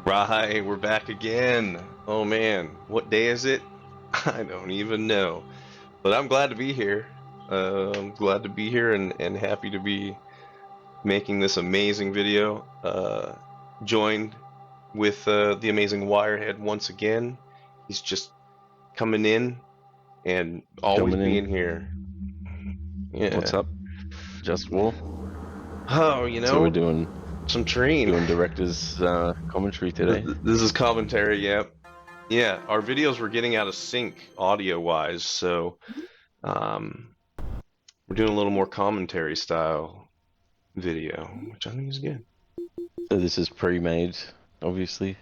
Right, we're back again. Oh man, what day is it? I don't even know. But I'm glad to be here. I'm glad to be here and happy to be making this amazing video. Joined with the amazing Wirehead once again. He's just coming in and always Coming being in. here. Yeah. What's up? JustWall. Oh, So we're doing some Terrene. director's commentary today. This is commentary, yep. Yeah, our videos were getting out of sync audio-wise, so Um, we're doing a little more commentary style video, which I think is good. So this is pre-made, obviously,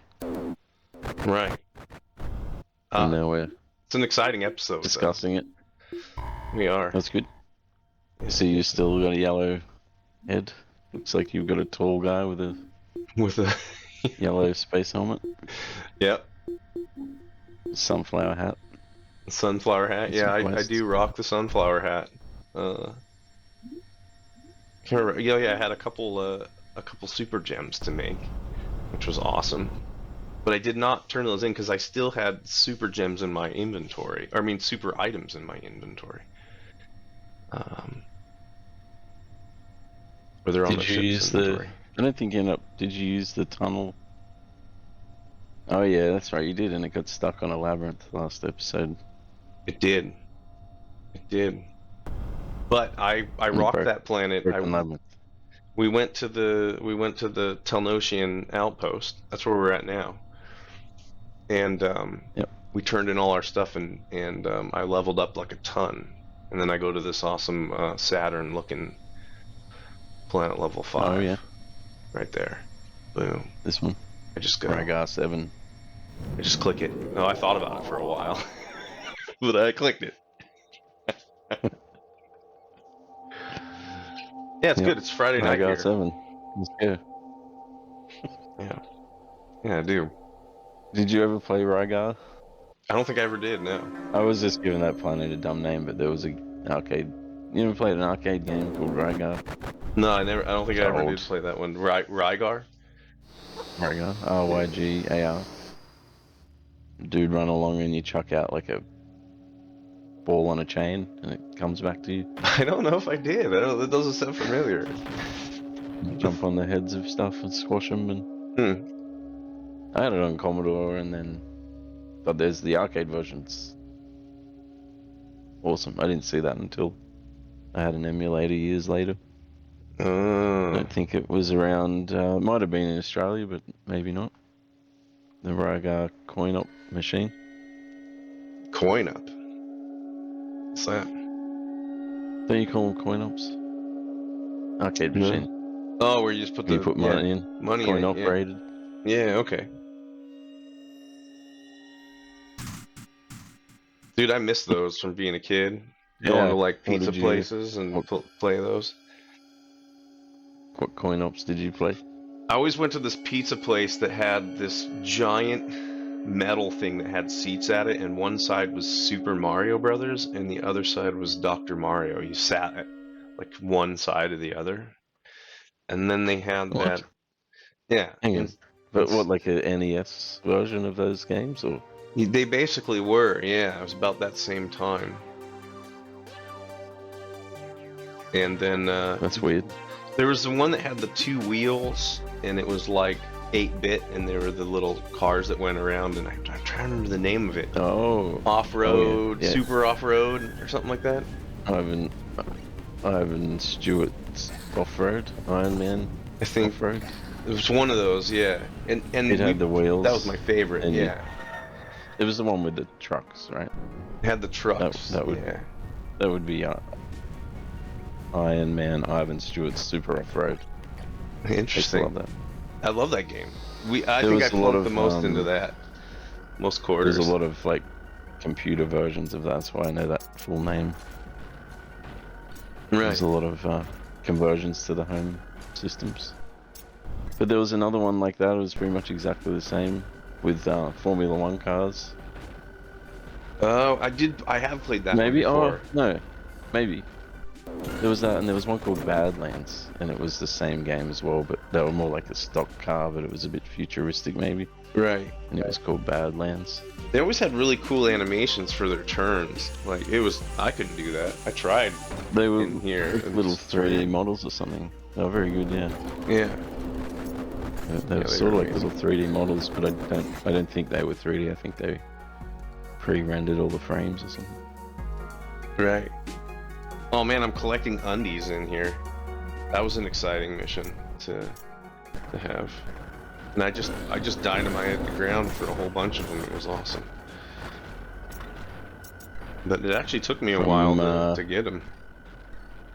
Right. and now we're It's an exciting episode, discussing it. We are. That's good. So you still got a yellow head. Looks like you've got a tall guy with a With a yellow space helmet, yep, sunflower hat. sunflower hat. Yeah, I West. do rock the sunflower hat. Can't remember. Yeah, I had a couple super gems to make, which was awesome. But I did not turn those in because I still had super gems in my inventory. Or, I mean, super items in my inventory. Or they're on the Did you ship's use inventory. I don't think you ended up. Did you use the tunnel? Oh yeah, that's right. You did, and it got stuck on a labyrinth last episode. It did. It did. But I rocked that planet. Broken labyrinth. We went to the Telnosian outpost. That's where we're at now. And Yep. we turned in all our stuff and I leveled up like a ton. And then I go to this awesome Saturn looking planet level 5. Oh yeah. Right there. Boom. This one. I just go. Ragar 7. I just click it. No, I thought about it for a while. But I clicked it. Yeah, it's good. It's Friday night Ragar here. 7. Let's go. Yeah. Yeah, I do. Did you ever play Ragar? I don't think I ever did, no. I was just giving that planet a dumb name, but there was an arcade. You ever played an arcade game called Ragar? No, I don't think I ever Old. did play that one. Rygar? Ragar. R-Y-G-A-R. Dude run along and you chuck out like a ball on a chain and it comes back to you. I don't know if I did. That doesn't sound familiar. You jump on the heads of stuff and squash them. And I had it on Commodore, and then but there's the arcade versions. Awesome. I didn't see that until I had an emulator years later. I don't think it was around. It might have been in Australia, but maybe not. The Ragar coin-op machine. Coin-op? What's that? Don't you call them coin-ops? Arcade machine. Oh, where you just put the... You put money in. Money coin in, operated. Yeah, okay. Dude, I miss those from being a kid. Going to like pizza places and play those. What coin-ops did you play? I always went to this pizza place that had this giant metal thing that had seats at it, and one side was Super Mario Brothers and the other side was Dr. Mario. You sat at like one side or the other. And then they had that. Yeah. Hang on. But what, like a NES version of those games, or? They basically were, yeah. It was about that same time. And then that's weird. There was the one that had the 2 wheels, and it was like 8-bit, and there were the little cars that went around, and I'm trying to remember the name of it. Oh. Off-road, yeah. Super off-road, or something like that. Ivan Stewart's off-road, Iron Man. I think off-road. It was one of those, yeah. And it had the wheels. That was my favorite, yeah. It was the one with the trucks, right? It had the trucks. That would be Iron Man, Ivan Stewart's Super Off-Road. Interesting. I love that. I love that game. I think I plugged the most into that. Most quarters. There's a lot of like computer versions of that. That's why I know that full name. Right. There's a lot of conversions to the home systems. But there was another one like that. It was pretty much exactly the same with Formula 1 cars. Oh, I have played that one before. No, maybe. There was that, and there was one called Badlands, and it was the same game as well, but they were more like a stock car, but it was a bit futuristic maybe. Right. And it was called Badlands. They always had really cool animations for their turns. Like I couldn't do that. I tried. They were in here, little 3D models or something. They were very good, yeah. Yeah. They were sort of like little 3D models, but I don't think they were 3D. I think they pre-rendered all the frames or something. Right. Oh man, I'm collecting undies in here. That was an exciting mission to have. And I just dynamited the ground for a whole bunch of them. It was awesome. But it actually took me a while to get them.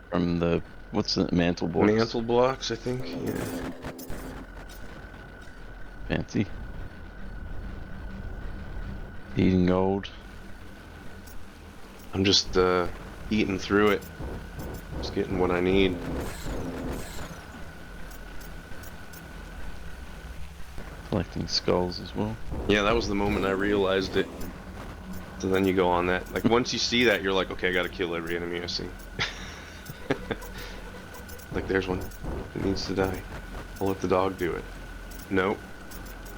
From the what's the mantle blocks? Mantle blocks, I think. Yeah. Fancy. Eating gold. I'm just eating through it. Just getting what I need. Collecting skulls as well. Yeah, that was the moment I realized it. So then you go on that. Like once you see that, you're like, okay, I gotta kill every enemy I see. Like there's one that needs to die. I'll let the dog do it. Nope.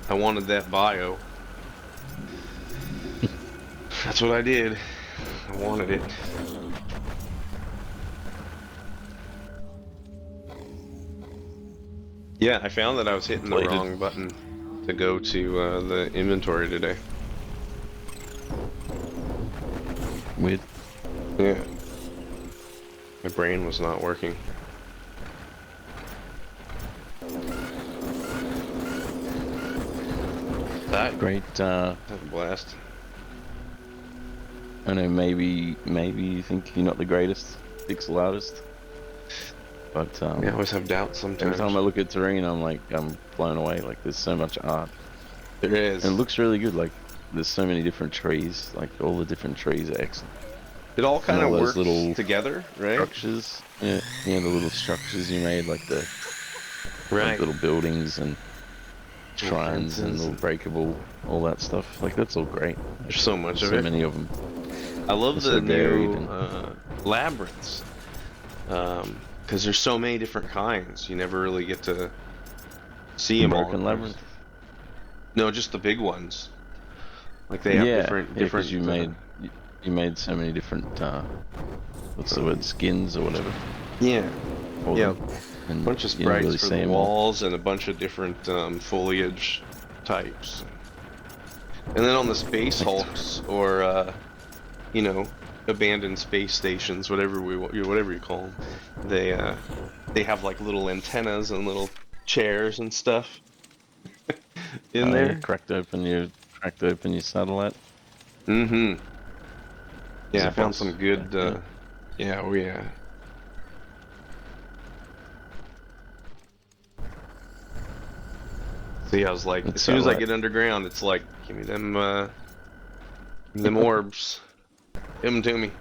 I wanted that bio. That's what I did. I wanted it. Yeah, I found that I was hitting the wrong button to go to the inventory today. Weird. Yeah. My brain was not working. That great. That's a blast. I know maybe you think you're not the greatest pixel artist, but yeah, I always have doubts sometimes. Every time I look at Terrene, I'm blown away. Like there's so much art. There is. And it looks really good. Like there's so many different trees. Like all the different trees are excellent. It all kind of works little together, right? Structures. Yeah, the little structures you made, like the like little buildings and shrines and little breakable, all that stuff. Like that's all great. There's so much of it. So many of them. I love the new labyrinths, because there's so many different kinds. You never really get to see them all. Broken labyrinth. No, just the big ones. Like they have different. You made so many different. What's the word? Skins or whatever. Yeah. Yeah. A bunch of sprites really for the walls and a bunch of different foliage types. And then on the space hulks or you know, abandoned space stations, whatever you call them, they have like little antennas and little chairs and stuff in there. You cracked open your satellite. Mm-hmm. Yeah, I found some good. Yeah, oh yeah. See, I was like, as soon as I get underground, it's like, give me them orbs. Give them to me.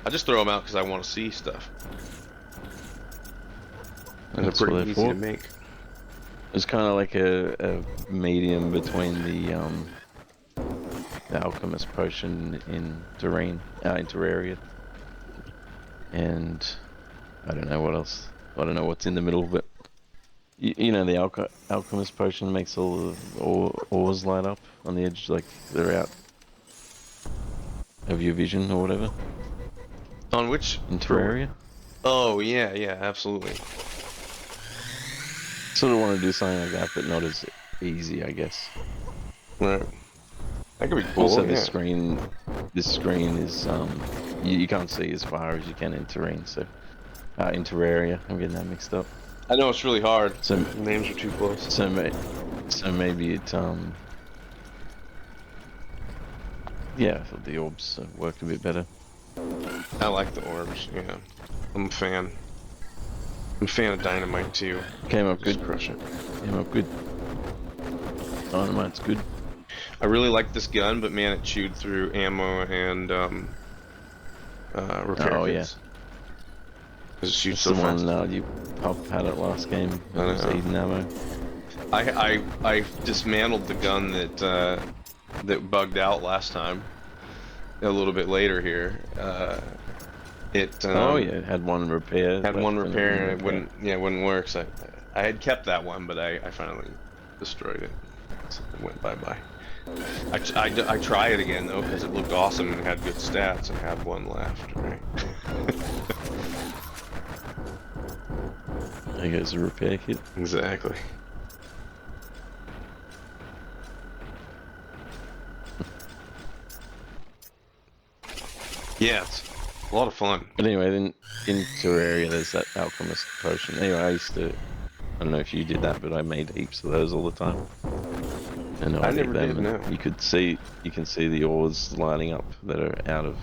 I just throw them out because I want to see stuff. And they're pretty easy to make. It's kind of like a medium between the alchemist potion in Terrene, in Terraria, and I don't know what else. I don't know what's in the middle, but you know the alchemist potion makes all the ores light up on the edge, like they're out of your vision or whatever. On which? In Terraria? Oh yeah, yeah, absolutely. Sort of want to do something like that, but not as easy, I guess. Right. That could be cool. Also, this screen is you can't see as far as you can in Terrene. So in Terraria, I'm getting that mixed up. I know it's really hard. So the names are too close. So maybe it yeah, I thought the orbs worked a bit better. I like the orbs. Yeah, I'm a fan. I'm a fan of dynamite too. Came up good. Crush it. Came up good. Dynamite's good. I really like this gun, but man, it chewed through ammo and repair kits. Because it shoots so fast. The one you had it last game. It was eating ammo. I dismantled the gun that bugged out last time. A little bit later here, It Oh yeah, it had one repair had one left and it repair wouldn't and it repair. wouldn't work. So I had kept that one, but I finally destroyed it. So it went bye-bye. I try it again though because it looked awesome and had good stats and had one left, right? There goes a repair kit. Exactly. Yeah, it's a lot of fun. But anyway, then in Terraria, there's that alchemist potion. Anyway, I don't know if you did that, but I made heaps of those all the time. And I I'd eat never them, did, and no. you can see the ores lighting up that are out of,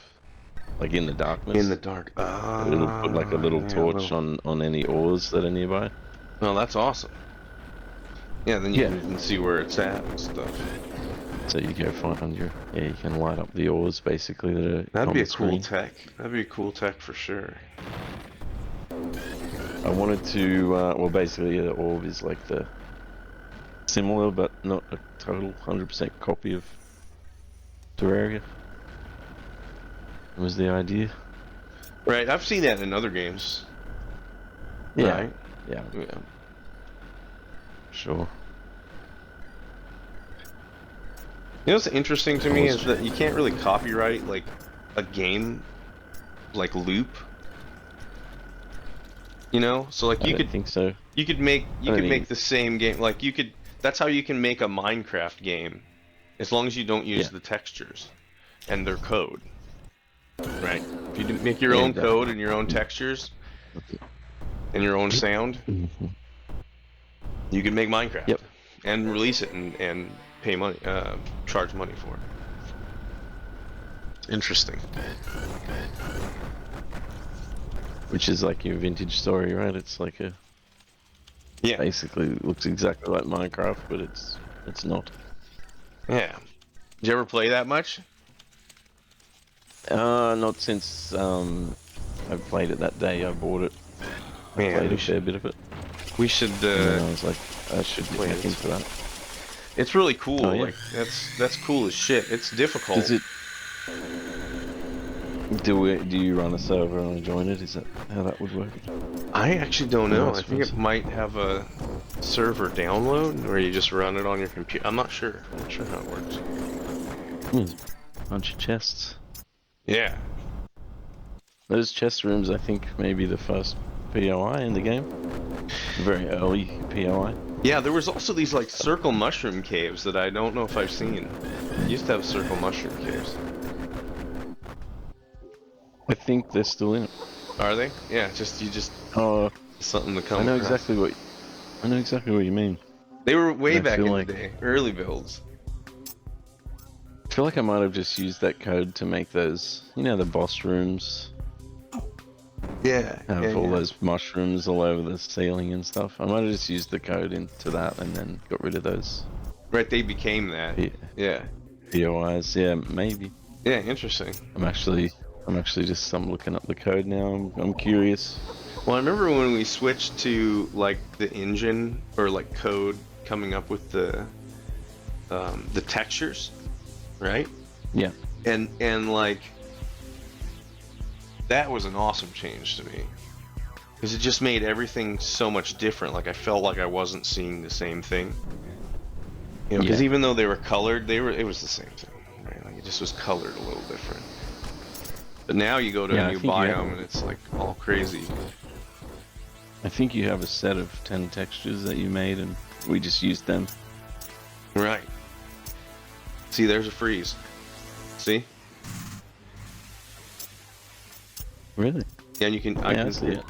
like in the In the darkness. dark. It'll put like a little Yeah, a torch little. on any ores that are nearby. Well, that's awesome. Yeah, then you Yeah. can even see where it's at and stuff. So you go find you can light up the ores basically that are That'd on be the a cool screen. tech. That'd be a cool tech for sure. I wanted to, well, basically the orb is like the similar but not a total 100% copy of Terraria. Was the idea. Right, I've seen that in other games. Yeah, Right? yeah, Yeah. sure. You know what's interesting to I me was, is that you can't really copyright like a game like loop. You know? So like I don't think so. I you don't could make think, the same game like you could that's how you can make a Minecraft game as long as you don't use yeah, the textures and their code. Right? If you make your yeah, own code exactly. and your own textures and your own sound, Mhm. you can make Minecraft Yep, and release it and pay money, charge money for it. Interesting. which is like your vintage story, right? It's like Yeah, basically looks exactly like Minecraft, but it's not. yeah. Did you ever play that much? Not since I played it that day. I bought it. I Man, played a fair bit of it, we should and then I was like, I should get play back it into that. sometime. It's really Oh cool. yeah. Like that's cool as shit. It's difficult. Does it do you run a server and I join it? Is that how that would work? I actually don't No, I know. I think suppose. it might have a server download where you just run it on your computer. I'm not sure. I'm not sure how it works. There's a bunch of chests. Yeah. Those chest rooms, I think, maybe the first POI in the game. Very early POI. Yeah, there was also these like circle mushroom caves that I don't know if I've seen. You used to have circle mushroom caves. I think they're still in it. Are they? Yeah, just you just Oh, something to I come know across. exactly what you mean. They were But way I back feel in the like day, early builds. I might have just used that code to make those, the boss rooms Yeah, yeah, have all yeah. those mushrooms all over the ceiling and stuff. I might have just used the code into that and then got rid of those Right, they became that. P- Yeah. POIs. Yeah, maybe. Yeah, interesting. I'm looking up the code now. I'm curious. Well, I remember when we switched to like the engine or like code coming up with the textures, right? Yeah, And like that was an awesome change to me because it just made everything so much different. Like I felt like I wasn't seeing the same thing. You know, because yeah, even though they were colored, it was the same thing, right? Like it just was colored a little different. But now you go to a yeah. new biome and it's like all crazy. I think you have a set of 10 textures that you made, and we just used them. Right. See, there's a freeze. See? Really? Yeah, and Yeah, I see it.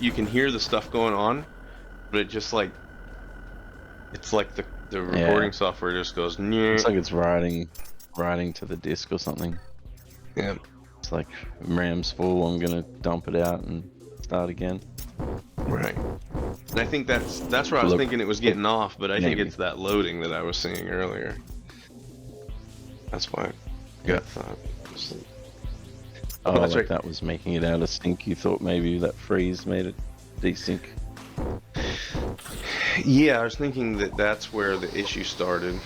you can hear the stuff going on, but it just like it's like the Yeah, recording software just goes it's Nyeh. like it's writing to the disk or something. Yeah. It's like RAM's full. I'm gonna dump it out and start again. Right. And I think that's where I was Look, thinking it was getting off, but I think maybe. it's that loading that I was seeing earlier. That's why I Yeah. got thought. Oh, Oh, that's like right. that was making it out of sync. You thought maybe that freeze made it desync. Yeah, I was thinking that that's where the issue started,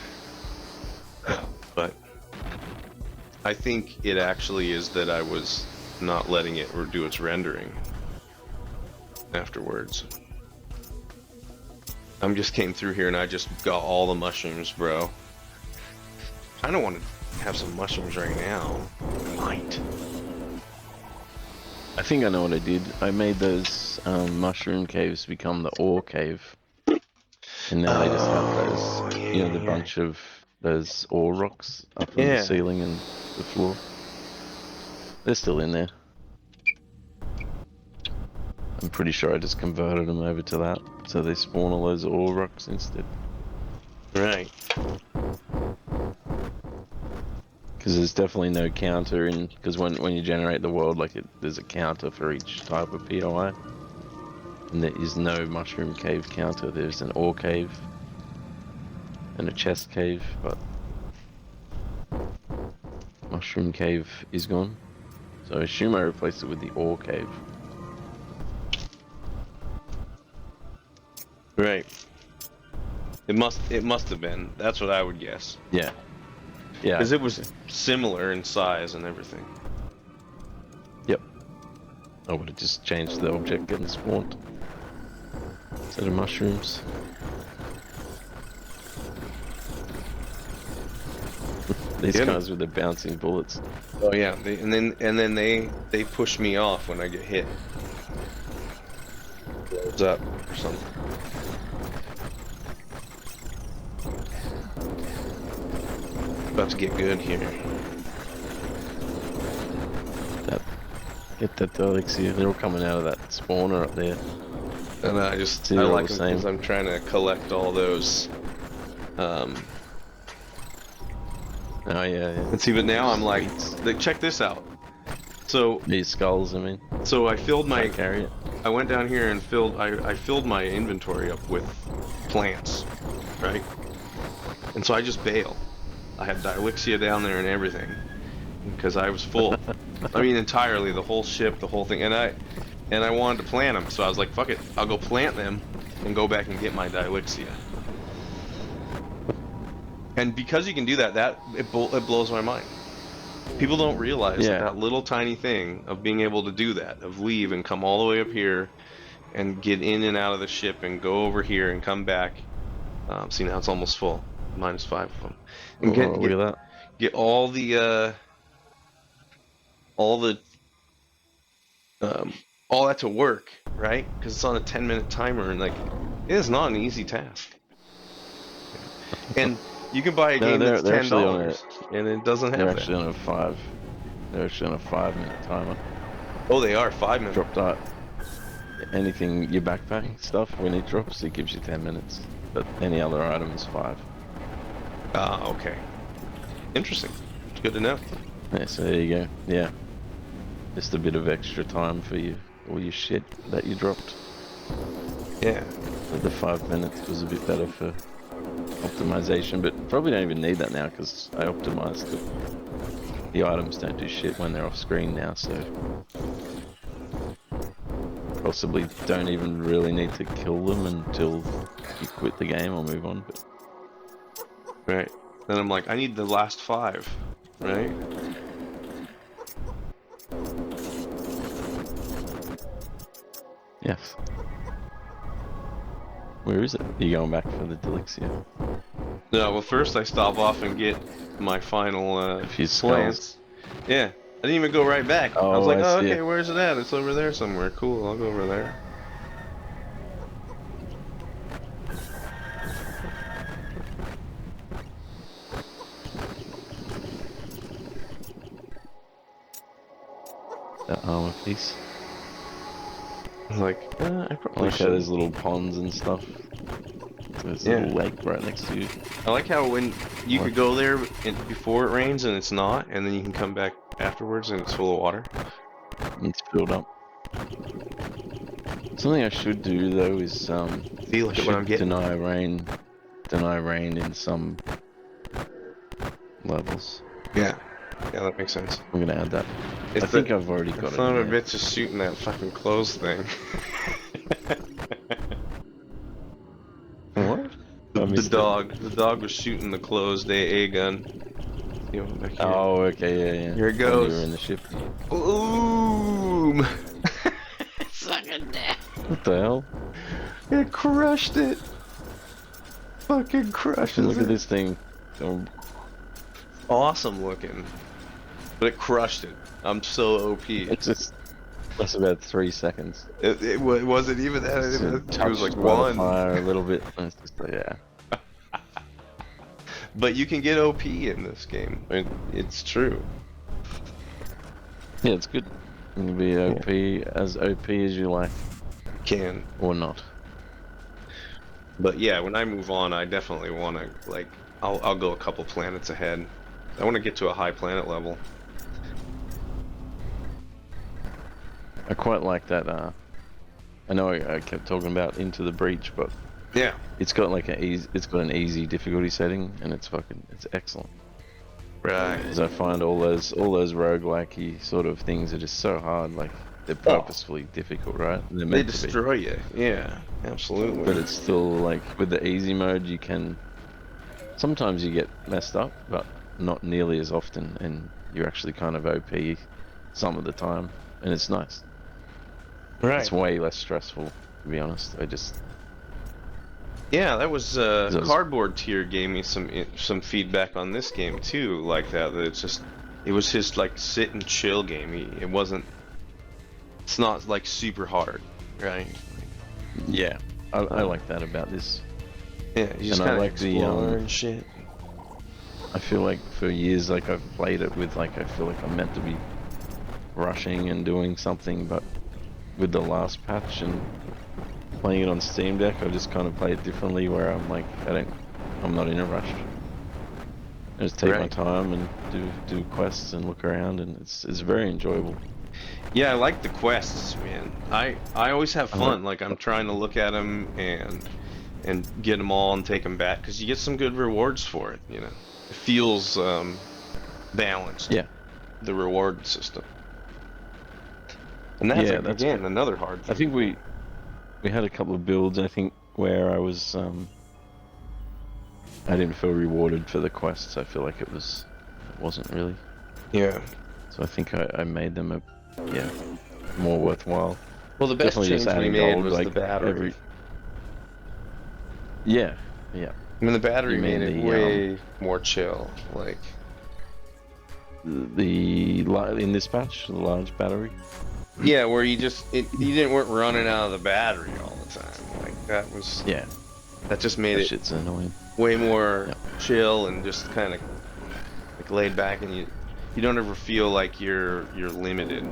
but I think it actually is that I was not letting it do its rendering afterwards. I just came through here and I just got all the mushrooms, bro. I don't want to have some mushrooms right now. I might. I think I know what I did. I made those mushroom caves become the ore cave. And now they just have those, you know, the bunch of those ore rocks up on the ceiling and the floor. They're still in there. I'm pretty sure I just converted them over to that, so they spawn all those ore rocks instead. Right. Because there's definitely no counter in, because when you generate the world, like there's a counter for each type of POI. And there is no mushroom cave counter. There's an ore cave and a chest cave, but mushroom cave is gone. So I assume I replaced it with the ore cave. Right. It must have been. That's what I would guess. Yeah. Yeah. Because it was similar in size and everything. Yep. I would have just changed the object getting spawned. Instead of mushrooms. These guys with the bouncing bullets. Oh yeah, and then they push me off when I get hit. Blows up or something. About to get good here. Get that elixir. They're all coming out of that spawner up there. And I like them because I'm trying to collect all those. Oh yeah. And see, but now I'm like, check this out. So these skulls, I mean. So I filled my. Carry it. I went down here and I filled my inventory up with plants, right? And so I just bail. I had Dilixia down there and everything because I was full. I mean, entirely, the whole ship, the whole thing, and I wanted to plant them, so I was like, fuck it, I'll go plant them and go back and get my Dilixia. And because you can do that, it blows my mind. People don't realize that little tiny thing of being able to do that, of leave and come all the way up here and get in and out of the ship and go over here and come back. See, now it's almost full. -5 of them. And get all that to work, right? Because it's on a 10-minute timer, and like, it is not an easy task. And you can buy a game that's $10, and it doesn't have that. They're actually on a 5. They're actually on a 5-minute timer. Oh, they are 5 minutes. Drop that. Anything your backpack stuff when it drops, it gives you 10 minutes. But any other item is 5. Ah, okay. Interesting. It's good to know. Yeah, so there you go. Yeah. Just a bit of extra time for you, all your shit that you dropped. Yeah. But the 5 minutes was a bit better for optimization, but probably don't even need that now because I optimized the items don't do shit when they're off screen now, so possibly don't even really need to kill them until you quit the game or move on. But right. Then I'm like, I need the last 5, right? Yes. Where is it? Are you going back for the Delixia? No, well first I stop off and get my final plants. Yeah. I didn't even go right back. I was like, oh, okay, where's it at? It's over there somewhere. Cool, I'll go over there. That armor piece. Like, I probably should. There's little ponds and stuff. There's a little lake right next to you. I like how when you could go there before it rains and it's not, and then you can come back afterwards and it's full of water. It's filled up. Something I should do though is see, look at what I'm getting. deny rain in some levels. Yeah. Yeah, that makes sense. I'm gonna add that. I think I've already got it. Son of a bitch is shooting that fucking clothes thing. What? The dog was shooting the closed AA gun. Oh, okay, yeah. Here it goes. You were in the ship. Ooh! boom. Sucking down. What the hell? It crushed it. Fucking crushes Look it. at this thing. Awesome looking. But it crushed it. I'm so OP. It's just that's about 3 seconds. It wasn't even that. It was like by the one. fire a little bit. And it's just like, yeah. But you can get OP in this game. It's true. Yeah, it's good. You can be as OP as you like. Can. Or not. But yeah, when I move on, I definitely want to, like, I'll go a couple planets ahead. I want to get to a high planet level. I quite like that. I know I kept talking about Into the Breach, but yeah, it's got like it's got an easy difficulty setting, and it's excellent. Right. Because I find all those roguelike-y sort of things are just so hard. Like they're purposefully difficult, right? They destroy you. Yeah, absolutely. But it's still like with the easy mode, you can. Sometimes you get messed up, but not nearly as often, and you're actually kind of OP some of the time, and it's nice. Right. It's way less stressful, to be honest. Yeah, that was Cardboard Tier gave me some feedback on this game too, like that. That it was his like sit and chill game. It's not like super hard, right? Yeah, I like that about this. Yeah, you just kind of explore and shit. I feel like for years, like I've played it with like I feel like I'm meant to be rushing and doing something, but with the last patch and playing it on Steam Deck, I just kind of play it differently, where I'm like, I'm not in a rush. I just take my time and do quests and look around, and it's very enjoyable. Yeah, I like the quests, man. I always have fun. Like I'm trying to look at them and get them all and take them back, because you get some good rewards for it. You know, it feels balanced. Yeah. The reward system. And that's again another hard thing. I think we had a couple of builds, I think, where I was I didn't feel rewarded for the quests. I feel like it wasn't really. Yeah. So I think I made them more worthwhile. Well, the best Definitely change just adding we made gold, was like the battery. Yeah. I mean, the battery made it way more chill. Like in this patch, the large battery. Yeah, where you weren't running out of the battery all the time. Like that was. Yeah. That just made it. Shit's annoying. Way more chill and just kind of like laid back, and you don't ever feel like you're limited.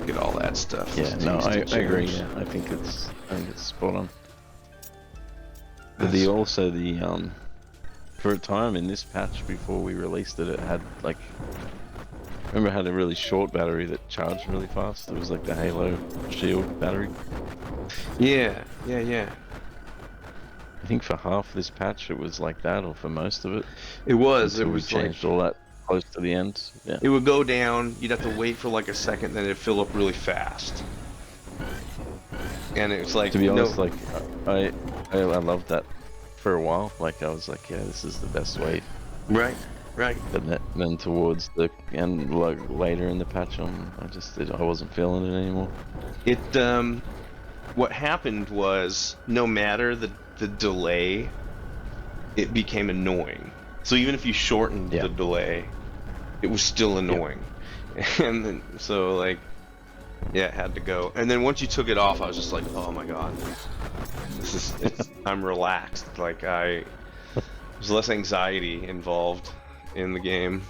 Get all that stuff. Yeah, no, I agree. Yeah, I think it's spot on. But for a time in this patch before we released it, it had like. Remember, it had a really short battery that charged really fast. It was like the Halo Shield battery. Yeah. I think for half this patch it was like that, or for most of it. It was. Until we changed all that close to the end. Yeah. It would go down. You'd have to wait for like a second, then it'd fill up really fast. And it's like, to be honest, like I loved that for a while. Like I was like, yeah, this is the best way. Right. But then towards the end, like later in the patch, I wasn't feeling it anymore. What happened was, no matter the delay, it became annoying. So even if you shortened the delay, it was still annoying. And then it had to go. And then once you took it off, I was just like, oh my god, I'm relaxed. Like there's less anxiety involved in the game.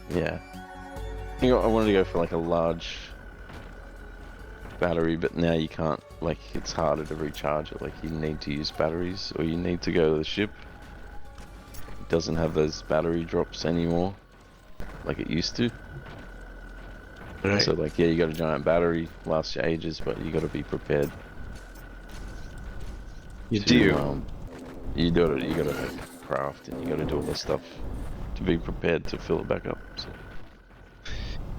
Yeah. I wanted to go for like a large battery, but now you can't. Like it's harder to recharge it. Like you need to use batteries, or you need to go to the ship. It doesn't have those battery drops anymore, like it used to. Right. So like, yeah, you got a giant battery, lasts you ages, but you got to be prepared. You do. You got to like craft, and you got to do all this stuff to be prepared to fill it back up. So.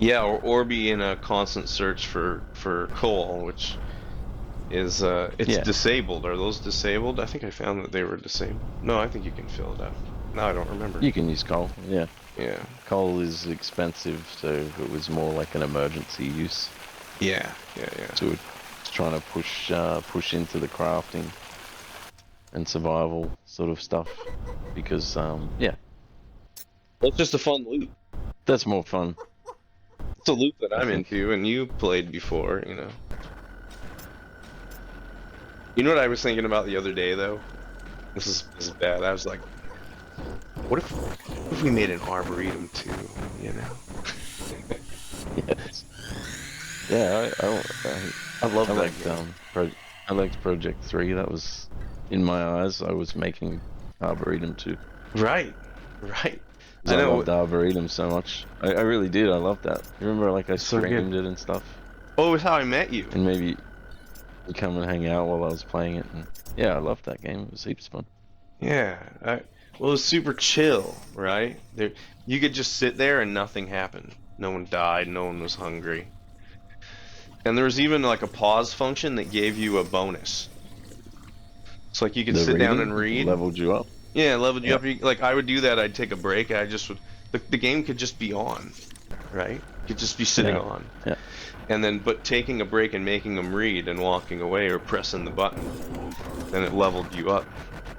Yeah, or be in a constant search for coal, which is disabled. Are those disabled? I think I found that they were disabled. No, I think you can fill it up. No, I don't remember. You can use coal, yeah. Yeah. Coal is expensive, so it was more like an emergency use. Yeah. So it's trying to push into the crafting and survival sort of stuff, because yeah, It's just a fun loop. that's more fun. It's a loop that I I'm think. into, and you played before, you know. You know what I was thinking about the other day, though? This is bad. I was like, what if we made an arboretum too? You know? Yes. Yeah, I love I that liked game. I liked Project 3. That was, in my eyes, I was making Arboretum too. Right, right. Because I I know. loved Arboretum so much. I really did. I loved that. You remember, like, I It's so good. streamed it and stuff, Oh, it was how I met you. and maybe you come and hang out while I was playing it. And yeah, I loved that game. It was heaps fun. Yeah. Well, it was super chill, right? You could just sit there and nothing happened. No one died. No one was hungry. And there was even like a pause function that gave you a bonus. So like you could The sit down reading and read. leveled you up. Yeah, it leveled you Yeah, up. Like I would do that. I'd take a break. I just would. The game could just be on, right? Could just be sitting yeah, on. yeah. And then, but taking a break and making them read and walking away or pressing the button, then it leveled you up,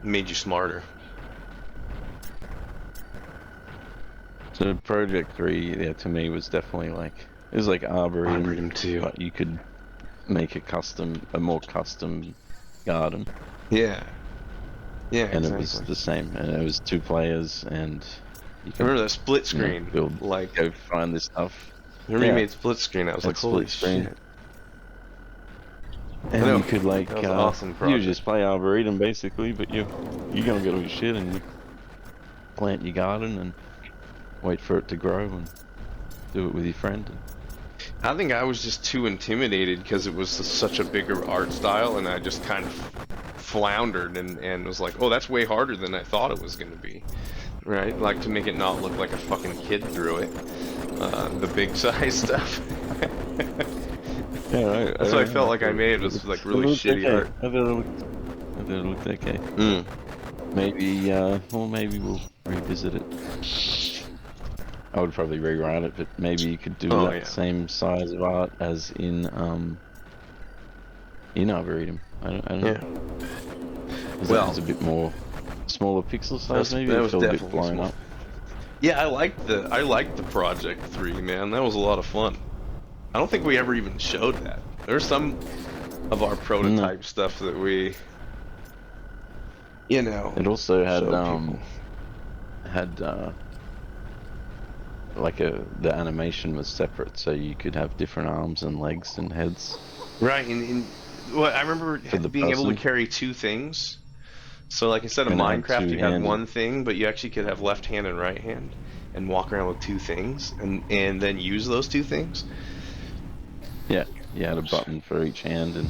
made you smarter. So Project 3, yeah, to me was definitely like, it was like Arboretum, Arboretum too. but you could make a more custom garden. Yeah. Yeah, And it was exactly. the same, and it was 2 players, and you I could, remember that split you know, screen. build, Like, go find this stuff. I remember you Yeah, made split screen. I was like, and holy split screen, shit. I and know. you could That like, was an awesome you project. just play Arboretum basically, but you gonna get all your shit and you plant your garden and wait for it to grow and do it with your friend. And, I think I was just too intimidated because it was such a bigger art style, and I just kind of floundered and was like, oh, that's way harder than I thought it was going to be, right? Like to make it not look like a fucking kid drew it, the big size stuff. yeah, That's what I felt like I made was like really shitty okay. art. I thought it looked okay. Mm. Maybe, well, maybe we'll revisit it. I would probably rewrite it, but maybe you could do Oh that yeah. same size of art as in Arboretum. I don't Yeah. know. Because that Well, was a bit more smaller pixel size, maybe that it was felt a bit definitely blown small. up. Yeah, I liked the Project 3, man. That was a lot of fun. I don't think we ever even showed that. There's some of our No, prototype stuff that we, you know, it also showed people. had like the animation was separate, so you could have different arms and legs and heads Right, and well, I remember for the being able to person, carry two things. So like instead of and it had Minecraft, you had two-handed. one thing, but you actually could have left hand and right hand and walk around with two things and then use those two things. Yeah, you had a button for each hand and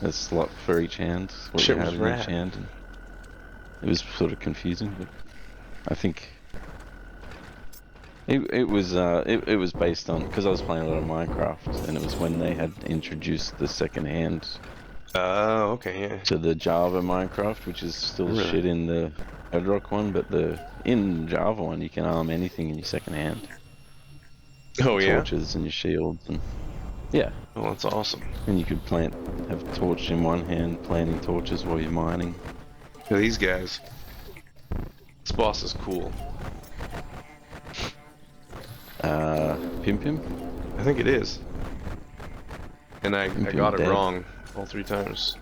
a slot for each hand, what you Shit had was in each rad. hand, and it was sort of confusing, but I think it was based on, because I was playing a lot of Minecraft, and it was when they had introduced the second hand Oh, okay, yeah. to the Java Minecraft, which is still Really? shit in the Bedrock one, but the in Java one you can arm anything in your second hand, Oh yeah? torches and your shields, and yeah, Oh, that's awesome. and you could have a torch in one hand, planting torches while you're mining. Yeah, these guys. This boss is cool. Pim Pim? I think it is. And I Pim Pim got it dead. wrong all 3 times.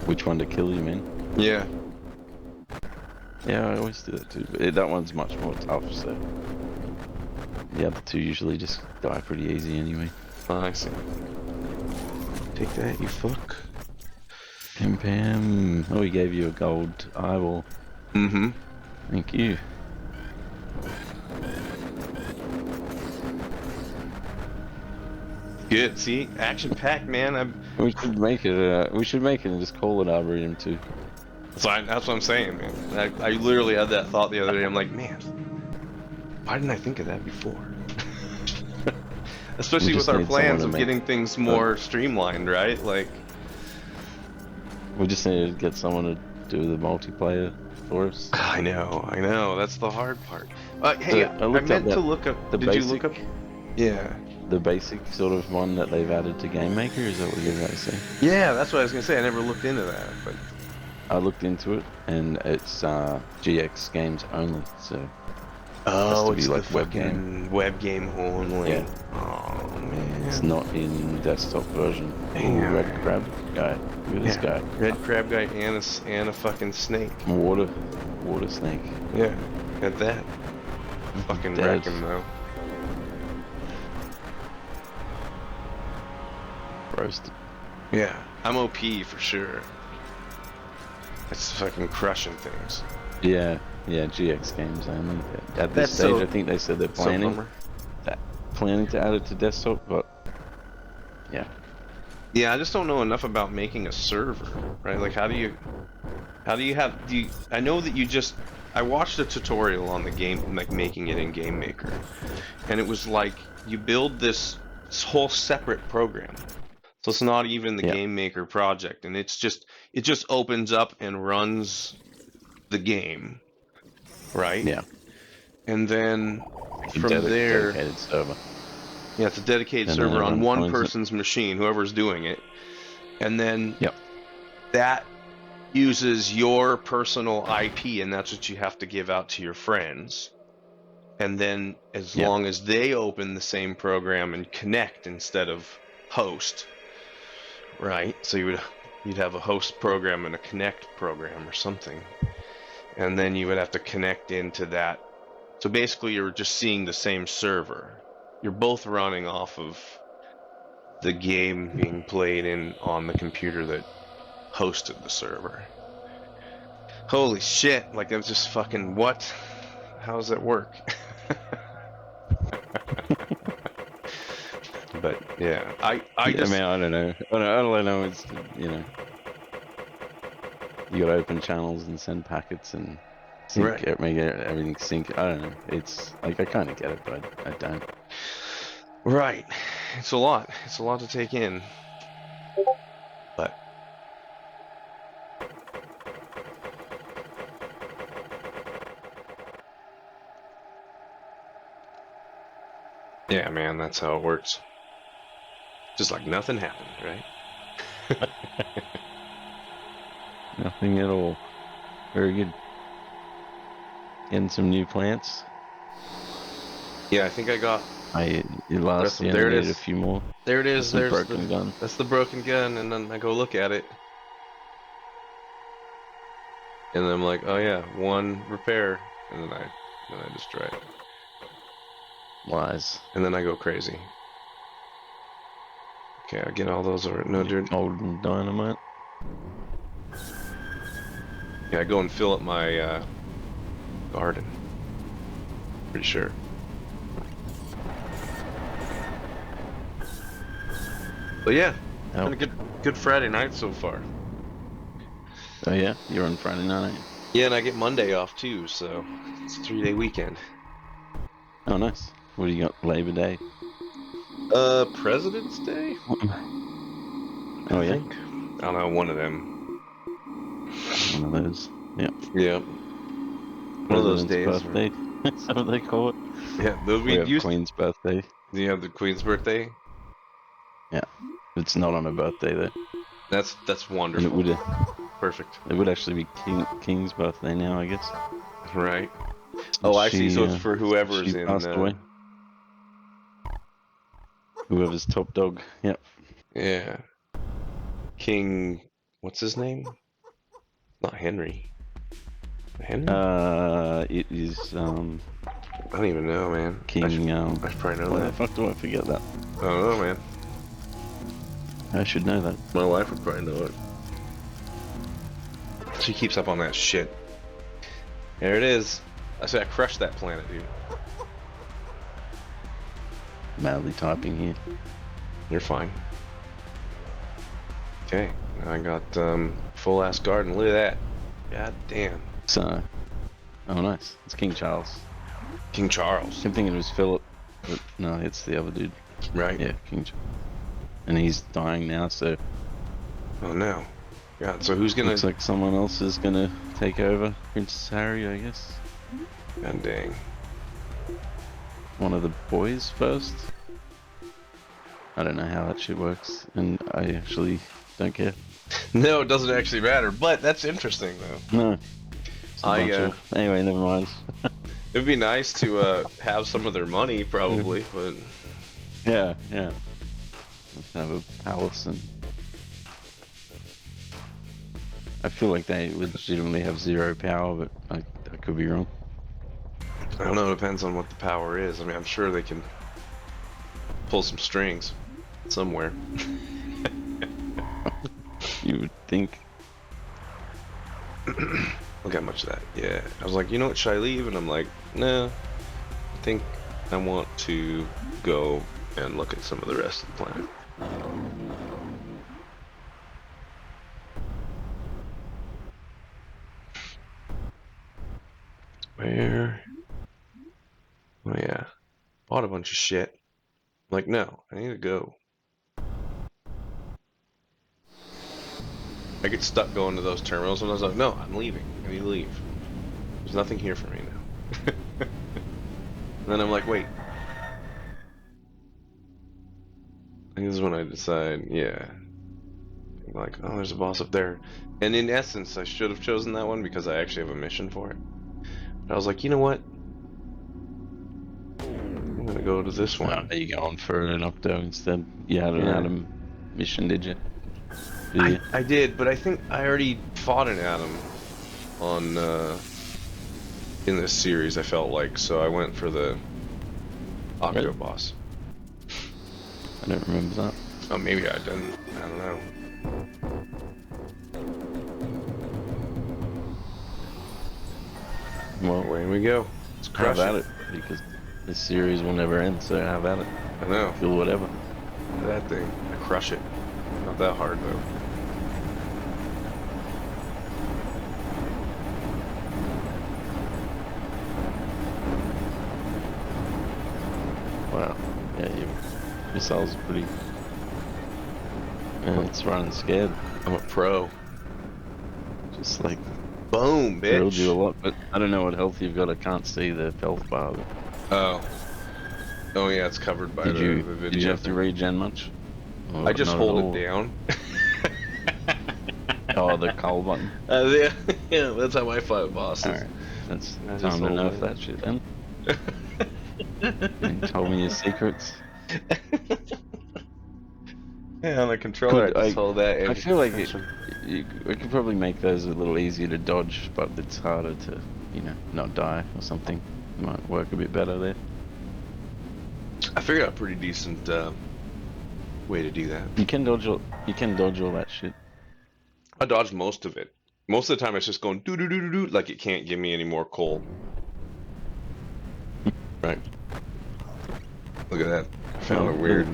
Which one to kill, you mean? Yeah. Yeah, I always do that too, but that one's much more tough, so the other two usually just die pretty easy anyway. Oh, I see. Take that, you fuck. Pim Pam. Oh, he gave you a gold eyeball. Mm-hmm. Thank you. Good. See, action-packed, man. We should make it. We should make it and just call it Arboretum too. That's what I'm saying, man. I literally had that thought the other day. I'm like, man, why didn't I think of that before? Especially with just our need someone plans to of make. getting things more streamlined, right? Like, We just need to get someone to do the multiplayer for us. I know. That's the hard part. Hey, So I I looked up meant to that look up. the Did you look basic, up? Yeah. the basic sort of one that they've added to Game Maker. Is that what you're about to say? Yeah, that's what I was gonna say. I never looked into that, but I looked into it, and it's GX games only. So it has oh, to be it's the like web game. fucking web game only. Yeah, Oh it's man. not in desktop version. Oh, Damn. red crab guy. Look at this Yeah. guy. Red crab guy and a fucking snake. Water snake. Yeah. Got that. Fucking Dead. wreck him though. Roasted. Yeah. I'm OP for sure. It's fucking crushing things. Yeah, GX games only. At this That's stage, so I think they said they're so planning bummer. to add it to desktop, but yeah. Yeah, I just don't know enough about making a server, right? Like I know that I watched a tutorial on the game, like making it in Game Maker, and it was like you build this whole separate program. So it's not even the Yeah. Game Maker project, and it just opens up and runs the game, right? Yeah. And then from there, Dedicated server. yeah, it's a dedicated And then server on everyone one joins it. person's machine, whoever's doing it, and then Yep. that uses your personal IP, and that's what you have to give out to your friends. And then as Yep. long as they open the same program and connect instead of host, right? So you'd have a host program and a connect program or something. And then you would have to connect into that. So basically you're just seeing the same server. You're both running off of the game being played on the computer that hosted the server. Holy shit, like I was just fucking, what? How does that work? But yeah, I Yeah, I just mean, I don't know. All I know is, you gotta open channels and send packets and sync, right. make everything sync. I don't know. It's like, I kind of get it, but I don't. Right. It's a lot. It's a lot to take in. But yeah, man, that's how it works. Just like nothing happened, right? Nothing at all. Very good. Getting some new plants. Yeah, I think I got Last year there I it needed a is. few more. There it is. That's the There's broken gun. that's the broken gun, and then I go look at it. And I'm like, oh yeah, one repair, and then I destroy it. Lies. And then I go crazy. Okay, I get all those or no dude. Golden dynamite. Yeah, I go and fill up my garden. Pretty sure. But yeah, Oh. been a good Friday night so far. Oh yeah, you're on Friday night. Yeah, and I get Monday off too, so it's a 3-day weekend. Oh nice. What do you got? Labor Day. President's Day? Oh yeah. I don't know, one of them. One of those. Yep. Yeah. One of those days. Birthday. That's what they call it. Yeah, those We have Queen's birthday. Do you have the Queen's birthday? Yeah. It's not on a birthday though. That's wonderful. And it would Perfect. It would actually be King's birthday now, I guess. Right. Oh, I see. So it's for whoever's she in. Passed away. Whoever's top dog. Yep. Yeah. King. What's his name? Not Henry. Henry? It is I don't even know, man. King. I should probably know Why the that. fuck do I forget that? I don't know, man. I should know that. My wife would probably know it. She keeps up on that shit. There it is. I said I crushed that planet, dude. Madly typing here. You're fine. Okay, now I got full ass garden. Look at that. God damn. So, oh nice. It's King Charles. King Charles. I'm thinking it was Philip, but no, it's the other dude. Right. Yeah, King Charles. And he's dying now, so Oh no. God, so who's gonna? Looks like someone else is gonna take over. Princess Harry, I guess. God dang. One of the boys first. I don't know how that shit works, and I actually don't care. No, it doesn't actually matter, but that's interesting though. No, it's a bunch of. Anyway, never mind. It'd be nice to have some of their money, probably, but Yeah, yeah. Let's have a palace, and I feel like they legitimately have zero power, but I could be wrong. I don't know. It depends on what the power is. I mean, I'm sure they can pull some strings somewhere. You would think. Look how much of that. Yeah. I was like, you know what, should I leave? And I'm like, no. I think I want to go and look at some of the rest of the planet. Where? Oh yeah. Bought a bunch of shit. I'm like, no, I need to go. I get stuck going to those terminals and I was like, no, I'm leaving. I need to leave. There's nothing here for me now. And then I'm like, wait. I think this is when I decide, yeah. I'm like, oh, there's a boss up there. And in essence, I should have chosen that one because I actually have a mission for it. But I was like, you know what? I'm gonna go to this one. Are you going for an Octo instead? You had an Atom mission, did you? I did, but I think I already fought an Atom on in this series, I felt like, so I went for the Octo boss. I don't remember that. Oh, maybe I didn't. I don't know. Well, away we go. Let's crush have at it, because this series will never end, so have at it. I know. Feel whatever. That thing. I crush it. Not that hard, though. Wow. Yeah, your missiles are pretty... Yeah, it's running scared. I'm a pro. Just like... Boom, bitch. Drilled you a lot, but I don't know what health you've got. I can't see the health bar. Oh. Oh yeah, it's covered by the video. Did you have to regen much? I just hold it down. Oh, the call button. Yeah, that's how I fight bosses. Alright, that's time to know that shit then. You told me your secrets. Yeah, on the controller, I just hold that. I feel like we could probably make those a little easier to dodge, but it's harder to, you know, not die or something. It might work a bit better there. I figured out a pretty decent way to do that. You can dodge all that shit. I dodged most of it. Most of the time, it's just going doo doo doo doo doo, like it can't give me any more coal. Right. Look at that. I found a weird.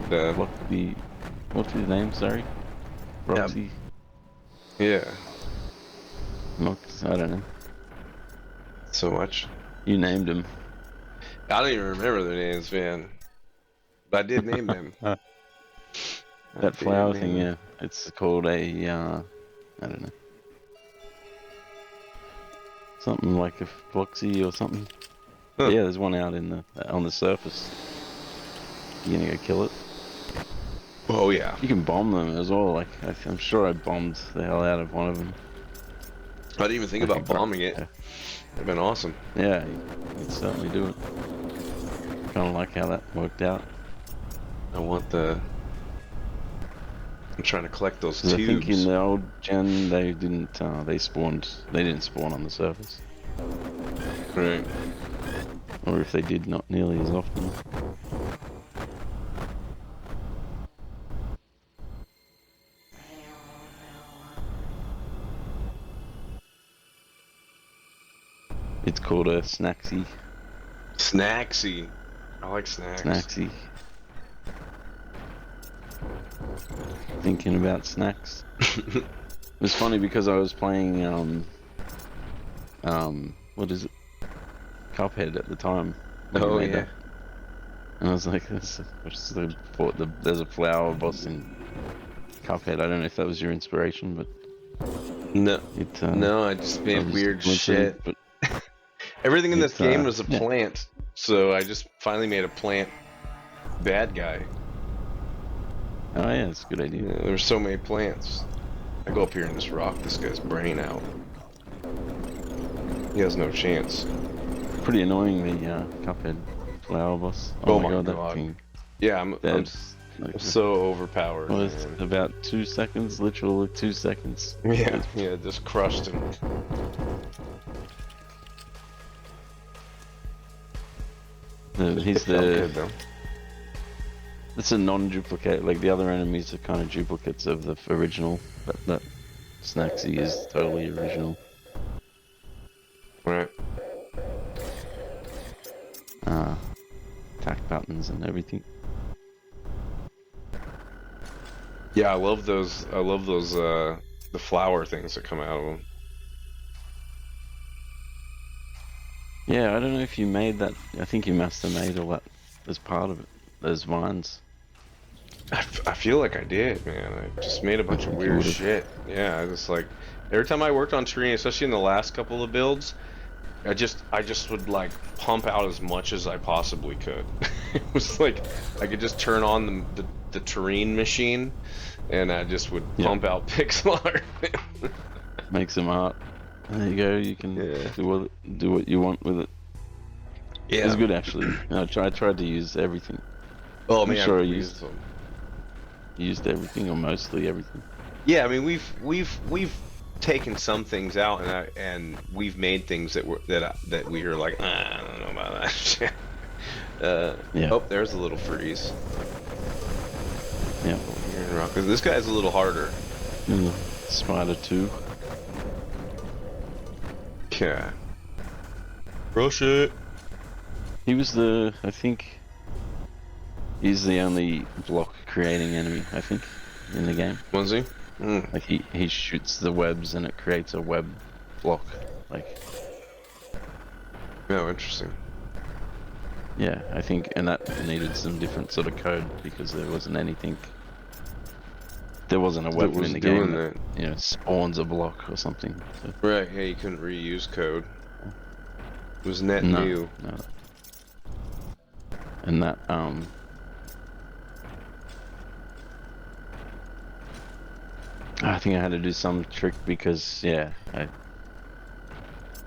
What's his name? Sorry. Roxy. Yeah. Mox, I don't know. So much. You named him. I don't even remember their names, man. But I did name them. That flower thing, yeah. It's called a, I don't know. Something like a Foxy or something. Huh. Yeah, there's one out on the surface. You gonna go kill it? Oh yeah. You can bomb them as well. Like I'm sure I bombed the hell out of one of them. I didn't even think about bombing it. Yeah. It'd been awesome. Yeah, you can certainly do it. Kind of like how that worked out. I want the. I'm trying to collect those tubes. I think in the old gen they didn't. They didn't spawn on the surface. Right. Or if they did, not nearly as often. It's called a Snacksy. Snacksy. I like snacks. Snacksy. Thinking about snacks. It was funny because I was playing what is it? Cuphead at the time. Oh yeah. That. And I was like, there's a flower boss in Cuphead. I don't know if that was your inspiration, but No, It no, I just I made was weird disappointed, shit. but Everything in this it game was a yeah. plant, so I just finally made a plant bad guy. Oh yeah, it's a good idea. Yeah, there's so many plants. I go up here and just rock this guy's brain out. He has no chance. Pretty annoying, the Cuphead flower boss. Oh Oh my my god, that god. thing Yeah, I'm dead. Like so overpowered, was man. about 2 seconds, literally 2 seconds. Yeah, yeah, just crushed him. He's It felt the good though. it's a non-duplicate. Like the other enemies are kind of duplicates of the original. But that Snacksy is totally original. Right. Attack buttons and everything. Yeah, I love those. I love those. The flower things that come out of them. Yeah, I don't know if you made that. I think you must have made all that as part of it. Those vines. I feel like I did, man. I just made a I bunch of think you weird would have. shit. Yeah, I just like every time I worked on Terrene, especially in the last couple of builds, I just would like pump out as much as I possibly could. It was like I could just turn on the Terrene machine, and I just would Yeah, pump out pixel art. make some art. And there you go. You can Yeah. do what you want with it. It was Yeah. good actually. I tried to use everything. Oh I'm man, sure I please. used everything or mostly everything. Yeah, I mean we've taken some things out, and we've made things that we are like, I don't know about that shit. Yeah, Oh, there's a little freeze. yeah. Here in rock. This guy's a little harder. And the Spider 2. Yeah. Rush it. He was I think, he's the only block creating enemy, I think, in the game. Was he? Mm. Like he shoots the webs and it creates a web block. Like, Oh, interesting. yeah, I think, and that needed some different sort of code because there wasn't a That weapon was in the doing game that. that spawns a block or something. So, Right. Yeah, you couldn't reuse code. It was net no, new. no, and that I think I had to do some trick because yeah,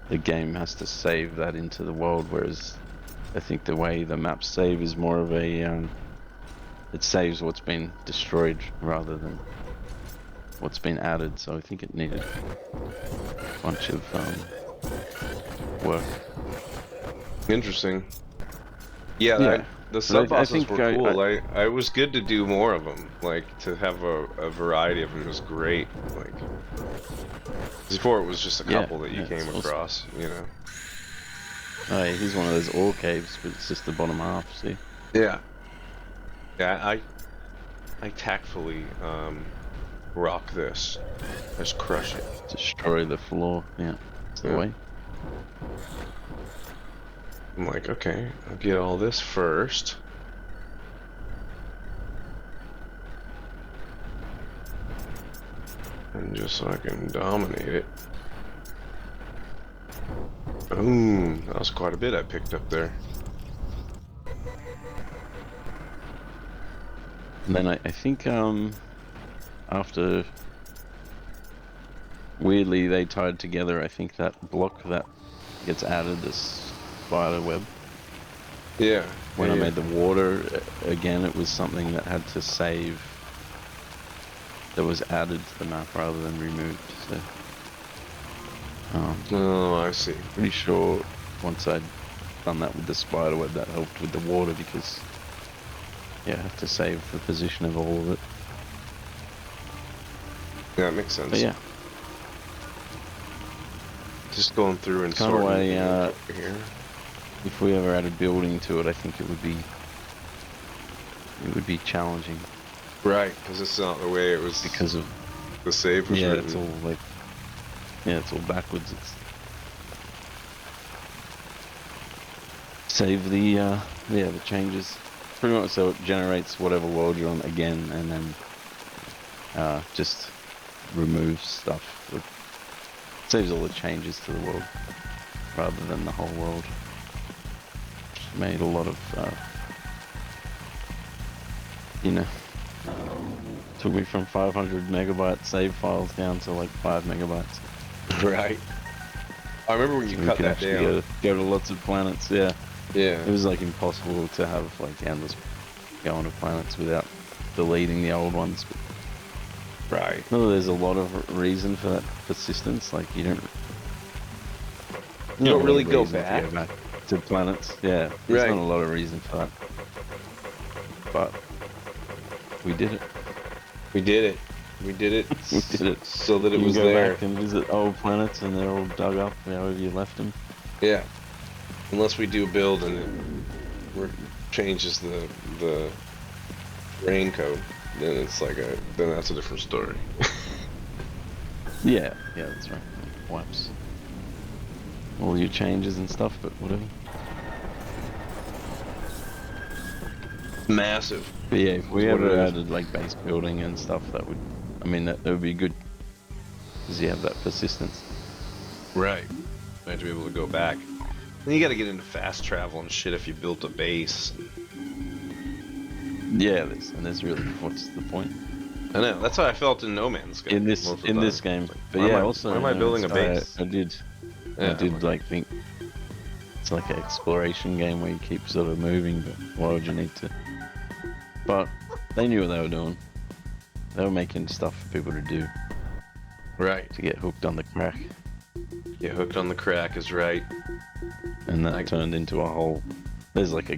the game has to save that into the world, whereas I think the way the maps save is more of a it saves what's been destroyed rather than what's been added. So I think it needed a bunch of work. Interesting. Yeah, Yeah, the but sub I bosses think were cool. I was good to do more of them. Like to have a variety of them was great. Like before, it was just a couple that you yeah, came it's awesome. across. You know. Oh, yeah, here's one of those ore caves, but it's just the bottom half. See? Yeah. Yeah. I tactfully rock this. Just crush it. Destroy the floor. Yeah, it's the way. I'm like, okay, I'll get all this first. And just so I can dominate it. Boom. That was quite a bit I picked up there. And then I think after, weirdly they tied together, I think that block that gets added, this spider web. Yeah. When I yeah. made the water, again it was something that had to save, that was added to the map rather than removed. So Oh, I see. pretty sure once I'd done that with the spider web, that helped with the water because yeah, I have to save the position of all of it. Yeah, it makes sense. But yeah, Just going through and kind of sorting way, over here. if we ever added building to it, I think it would be challenging Right, because it's not the way it was. because of The save was written. it's all like it's all backwards. It's save the changes pretty much, so it generates whatever world you're on again, and then just removes stuff. It saves all the changes to the world rather than the whole world. Which made a lot of, took me from 500 megabyte save files down to like 5 megabytes. Right. I remember when you cut that down. Go to lots of planets. Yeah. Yeah. It was like impossible to have like endless going to planets without deleting the old ones. But Right. no, there's a lot of reason for that persistence. Like you don't really go back to planets. Yeah, there's right. not a lot of reason for that. But we did it. We did it. We did it. We did it. So that it you was can go there. back and visit old planets, and they're all dug up however you left them. Yeah. Unless we do a build and it changes the rain code, then it's like then that's a different story. Yeah, that's right. Wipes all your changes and stuff, but whatever. Massive. But yeah, if we ever added like base building and stuff, that would be good because you have that persistence. Right. I have to be able to go back. Then you got to get into fast travel and shit if you built a base. Yeah, there's really what's the point? I know. That's how I felt in No Man's Sky. In this game, but why yeah, also why am I building a base? I did like think it's like an exploration game where you keep sort of moving, but why would you need to? But they knew what they were doing. They were making stuff for people to do. Right. To get hooked on the crack. Get hooked on the crack is right. And that turned into a whole... There's like a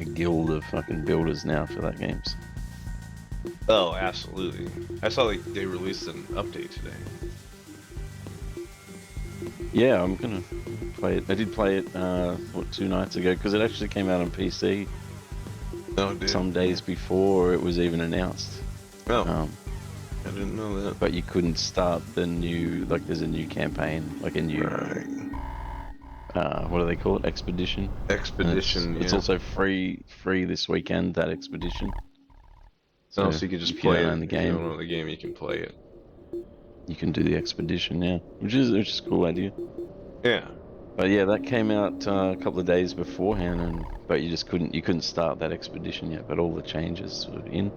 guild of fucking builders now for that games. Oh, absolutely. I saw they released an update today. Yeah, I'm gonna play it. I did play it, 2 nights ago, because it actually came out on PC. Oh, dude. Some days before it was even announced. Oh. I didn't know that. But you couldn't start the new, like there's a new campaign, like a new, what do they call it? Expedition? Expedition, It's also free this weekend, that expedition. So you can just play it. In the game. If you don't know the game, you can play it. You can do the expedition, yeah. Which is a cool idea. Yeah. But yeah, that came out a couple of days beforehand, but you couldn't start that expedition yet. But all the changes were in.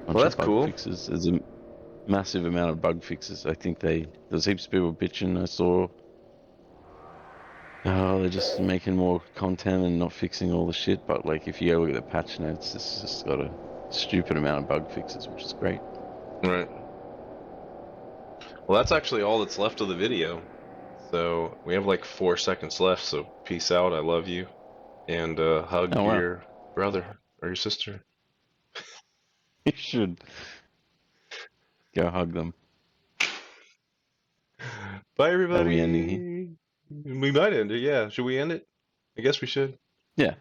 Well, that's cool. Fixes. There's a massive amount of bug fixes. I think there's heaps of people bitching. I saw. Oh, they're just making more content and not fixing all the shit. But like, if you go look at the patch notes, it's just got a stupid amount of bug fixes, which is great. Right. Well, that's actually all that's left of the video. So we have like 4 seconds left. So peace out. I love you, and hug your brother or your sister. You should go hug them. Bye, everybody. Are we ending here? We might end it. Yeah. Should we end it? I guess we should. Yeah.